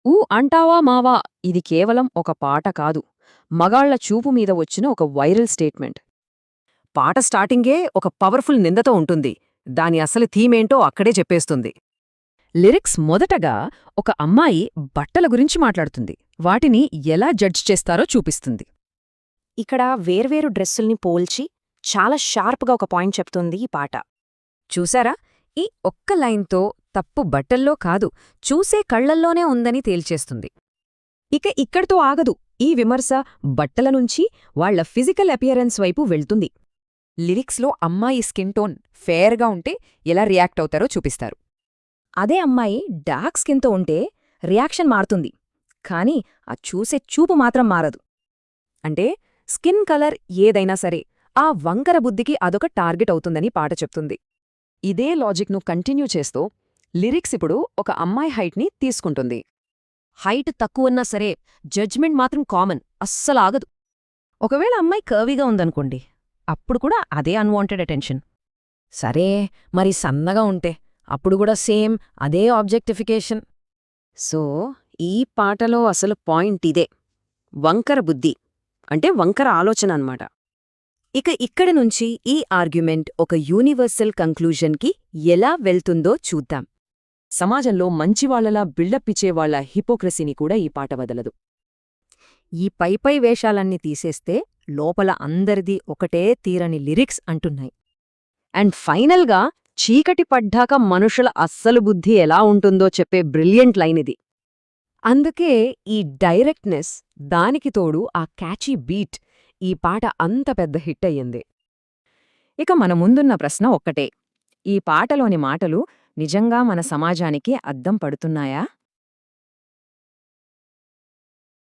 ఊ అంటావా మావా ఇది కేవలం ఒక పాట కాదు, మగాళ్ల చూపు మీద వచ్చిన ఒక వైరల్ స్టేట్మెంట్. పాట స్టార్టింగే ఒక పవర్ఫుల్ నిందతో ఉంటుంది. దాని అసలు థీమేంటో అక్కడే చెప్పేస్తుంది. లిరిక్స్ మొదటగా ఒక అమ్మాయి బట్టల గురించి మాట్లాడుతుంది, వాటిని ఎలా జడ్జ్ చేస్తారో చూపిస్తుంది. ఇక్కడ వేర్వేరు డ్రెస్సుల్ని పోల్చి చాలా షార్ప్గా ఒక పాయింట్ చెప్తుంది ఈ పాట. చూసారా, ఈ ఒక్క లైన్తో తప్పు బట్టల్లో కాదు, చూసే కళ్లల్లోనే ఉందని తేల్చేస్తుంది. ఇక ఇక్కడితో ఆగదు. ఈ విమర్శ బట్టల నుంచి వాళ్ల ఫిజికల్ అపియరెన్స్ వైపు వెళ్తుంది. లిరిక్స్లో అమ్మాయి స్కిన్ టోన్ ఫేర్గా ఉంటే ఎలా రియాక్ట్ అవుతారో చూపిస్తారు. అదే అమ్మాయి డార్క్ స్కిన్తో ఉంటే రియాక్షన్ మారుతుంది, కానీ ఆ చూసే చూపు మాత్రం మారదు. అంటే స్కిన్ కలర్ ఏదైనా సరే ఆ వంకర బుద్ధికి అదొక టార్గెట్ అవుతుందని పాట చెప్తుంది. ఇదే లాజిక్ను కంటిన్యూ చేస్తూ లిరిక్స్ ఇప్పుడు ఒక అమ్మాయి హైట్ని తీసుకుంటుంది. హైట్ తక్కువన్నా సరే జడ్జ్మెంట్ మాత్రం కామన్, అస్సలాగదు. ఒకవేళ అమ్మాయి కర్వీగా ఉందనుకోండి, అప్పుడు కూడా అదే అన్వాంటెడ్ అటెన్షన్. సరే, మరి సన్నగా ఉంటే అప్పుడు కూడా సేమ్ అదే ఆబ్జెక్టిఫికేషన్. సో ఈ పాటలో అసలు పాయింట్ ఇదే, వంకర బుద్ధి అంటే వంకర ఆలోచన అన్నమాట. ఇక ఇక్కడి నుంచి ఈ ఆర్గ్యుమెంట్ ఒక యూనివర్సల్ కంక్లూజన్కి ఎలా వెళ్తుందో చూద్దాం. సమాజంలో మంచివాళ్లలా బిల్డప్పిచ్చేవాళ్ల హిపోక్రసీని కూడా ఈ పాట వదలదు. ఈ పైపై వేషాలన్నీ తీసేస్తే లోపల అందరిది ఒకటే తీరని లిరిక్స్ అంటున్నాయి. అండ్ ఫైనల్గా చీకటి పడ్డాక మనుషుల అస్సలు బుద్ధి ఎలా ఉంటుందో చెప్పే బ్రిలియంట్ లైన్ ఇది. అందుకే ఈ డైరెక్ట్నెస్, దానికి తోడు ఆ క్యాచీ బీట్ ఈ పాట అంత పెద్ద హిట్ అయ్యింది. ఇక మన ముందున్న ప్రశ్న ఒక్కటే, ఈ పాటలోని మాటలు నిజంగా మన సమాజానికి అద్దం పడుతున్నాయా?